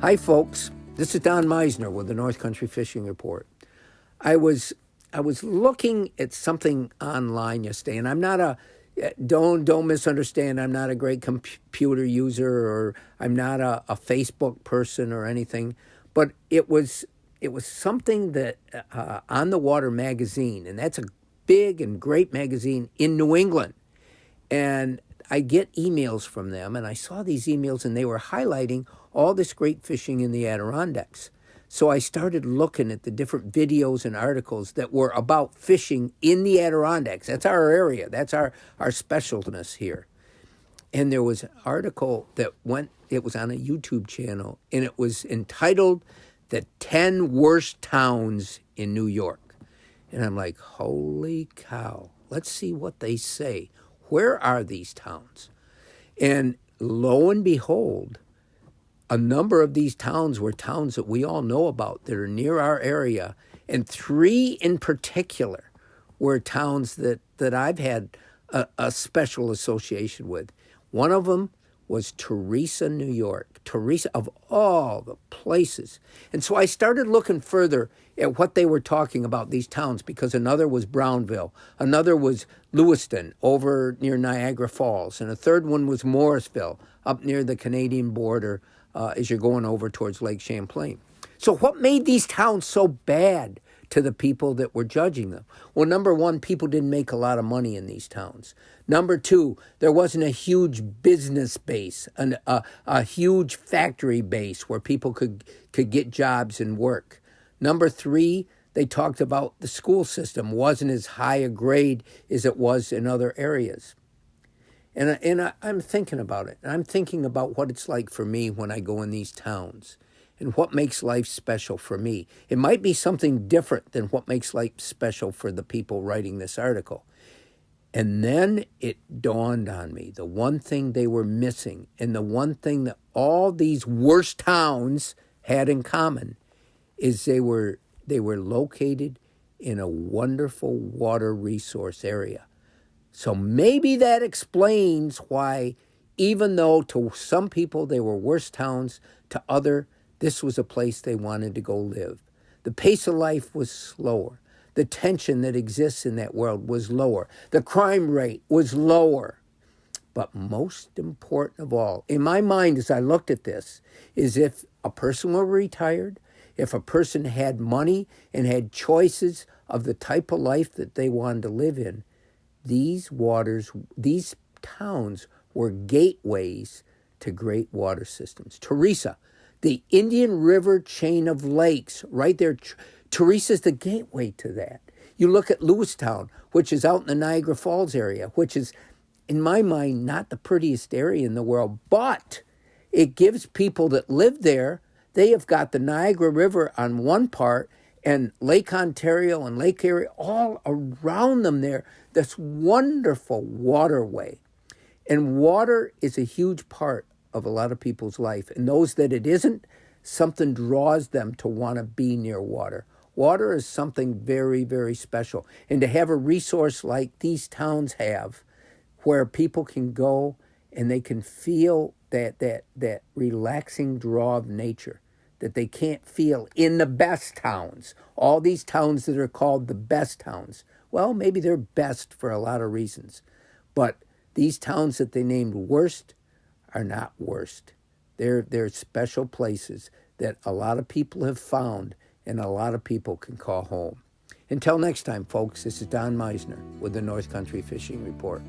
Hi, folks. This is Don Meissner with the North Country Fishing Report. I was looking at something online yesterday, and I'm not a don't misunderstand. I'm not a great computer user, or I'm not a Facebook person or anything. But it was something that On the Water magazine, and that's a big and great magazine in New England, and I get emails from them, and I saw these emails, and they were highlighting all this great fishing in the Adirondacks. So I started looking at the different videos and articles that were about fishing in the Adirondacks. That's our area. That's our specialness here. And there was an article it was on a YouTube channel, and it was entitled The 10 Worst Towns in New York. And I'm like, holy cow, let's see what they say. Where are these towns? And lo and behold, a number of these towns were towns that we all know about that are near our area. And 3 in particular were towns that I've had a special association with. One of them was Teresa, New York. Teresa, of all the places. And so I started looking further at what they were talking about, these towns, because another was Brownville, another was Lewiston over near Niagara Falls, and a third one was Morrisville up near the Canadian border as you're going over towards Lake Champlain. So what made these towns so bad to the people that were judging them? Well, number one, people didn't make a lot of money in these towns. Number two, there wasn't a huge business base, a huge factory base where people could get jobs and work. Number three, they talked about the school system wasn't as high a grade as it was in other areas. And I'm thinking about it. I'm thinking about what it's like for me when I go in these towns and what makes life special for me. It might be something different than what makes life special for the people writing this article. And then it dawned on me, the one thing they were missing, and the one thing that all these worst towns had in common, is they were located in a wonderful water resource area. So maybe that explains why, even though to some people they were worst towns, to other, this was a place they wanted to go live. The pace of life was slower. The tension that exists in that world was lower. The crime rate was lower. But most important of all, in my mind as I looked at this, is if a person were retired, if a person had money and had choices of the type of life that they wanted to live in, these towns were gateways to great water systems. Teresa, the Indian River chain of lakes, right there. Teresa's the gateway to that. You look at Lewistown, which is out in the Niagara Falls area, which is, in my mind, not the prettiest area in the world, but it gives people that live there, they have got the Niagara River on one part and Lake Ontario and Lake Erie all around them there. This wonderful waterway. And water is a huge part of a lot of people's life. And those that it isn't, something draws them to want to be near water. Water is something very, very special. And to have a resource like these towns have, where people can go and they can feel that relaxing draw of nature that they can't feel in the best towns. All these towns that are called the best towns, well, maybe they're best for a lot of reasons. But these towns that they named worst are not worst. They're special places that a lot of people have found and a lot of people can call home. Until next time, folks, this is Don Meissner with the North Country Fishing Report.